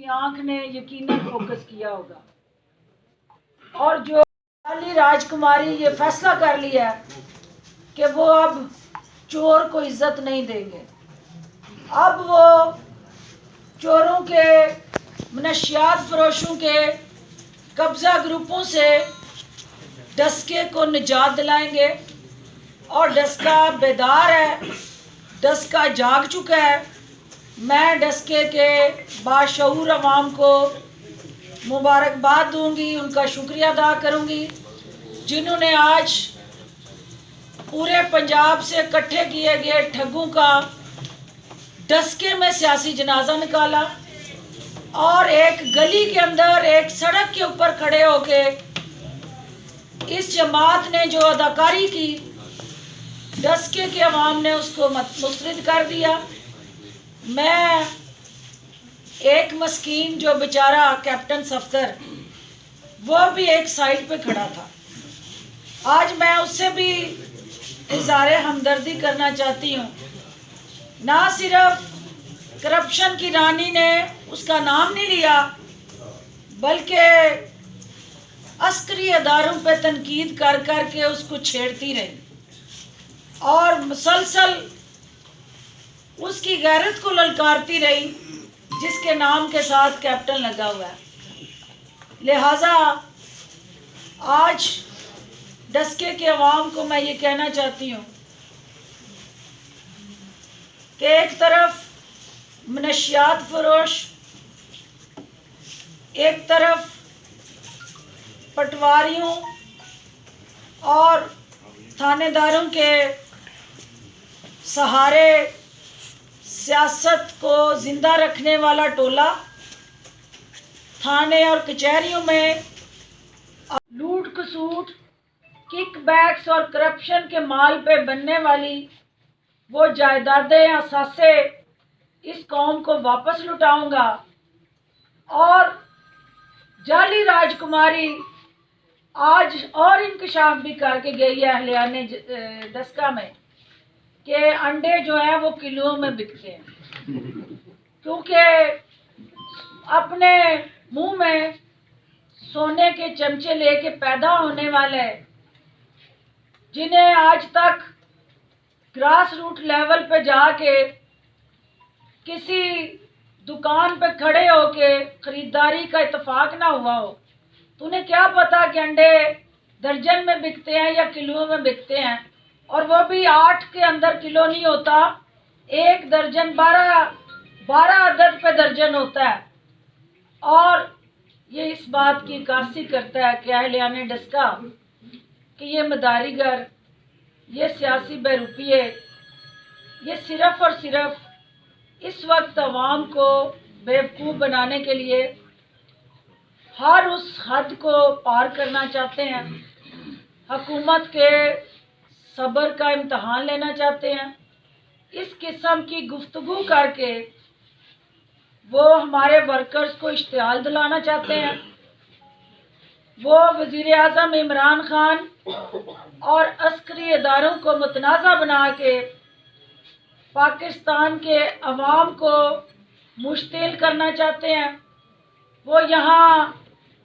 आंख ने यकीनन फोकस किया होगा। और जो अली राजकुमारी ये फैसला कर लिया कि वो अब चोर को इज्जत नहीं देंगे, अब वो चोरों के, मनशियात फरोशों के, कब्जा ग्रुपों से डस्के को निजात दिलाएंगे। और डस्का बेदार है, डस्का जाग चुका है। मैं डस्के के बाशऊर अवाम को मुबारकबाद दूंगी, उनका शुक्रिया अदा करूंगी जिन्होंने आज पूरे पंजाब से इकट्ठे किए गए ठगों का डस्के में सियासी जनाजा निकाला और एक गली के अंदर, एक सड़क के ऊपर खड़े होके इस जमात ने जो अदाकारी की, डस्के के अवाम ने उसको मुस्तरद कर दिया। मैं एक मस्कीन जो बेचारा कैप्टन सफ्तर, वो भी एक साइड पे खड़ा था, आज मैं उससे भी इज़हार हमदर्दी करना चाहती हूँ। ना सिर्फ करप्शन की रानी ने उसका नाम नहीं लिया, बल्कि अस्करी अदारों पे तनकीद कर कर के उसको छेड़ती रही और मुसलसल उसकी गैरत को ललकारती रही जिसके नाम के साथ कैप्टन लगा हुआ है। लिहाजा आज डस्के के अवाम को मैं ये कहना चाहती हूँ कि एक तरफ मनशियात फरोश, एक तरफ पटवारियों और थानेदारों के सहारे सियासत को जिंदा रखने वाला टोला, थाने और कचहरियों में लूट खसूट, किकबैक्स और करप्शन के माल पे बनने वाली वो जायदादें, असासे इस कौम को वापस लुटाऊंगा। और जाली राजकुमारी आज और इंकशाफ भी करके गई है अहलियाने डस्का में कि अंडे जो हैं वो किलों में बिकते हैं, क्योंकि अपने मुंह में सोने के चमचे लेके पैदा होने वाले, जिन्हें आज तक ग्रास रूट लेवल पे जाके किसी दुकान पे खड़े होके खरीदारी का इत्तेफाक ना हुआ हो, तो उन्हें क्या पता कि अंडे दर्जन में बिकते हैं या किलो में बिकते हैं, और वो भी 8 के अंदर किलो नहीं होता, एक दर्जन 12 अदद पे दर्जन होता है। और ये इस बात की अक्कासी करता है कि अहलियाने डस्का कि ये मदारीगर, ये सियासी बहरूपिये, ये सिर्फ और सिर्फ इस वक्त अवाम को बेवकूफ़ बनाने के लिए हर उस हद को पार करना चाहते हैं, हुकूमत के सब्र का इम्तहान लेना चाहते हैं। इस किस्म की गुफ्तगू करके वो हमारे वर्कर्स को इश्तियाल दिलाना चाहते हैं। वो वज़ीर आज़म इमरान खान और अस्करी इदारों को मुतनाज़ा बना के पाकिस्तान के अवाम को मुश्तिल करना चाहते हैं। वो यहाँ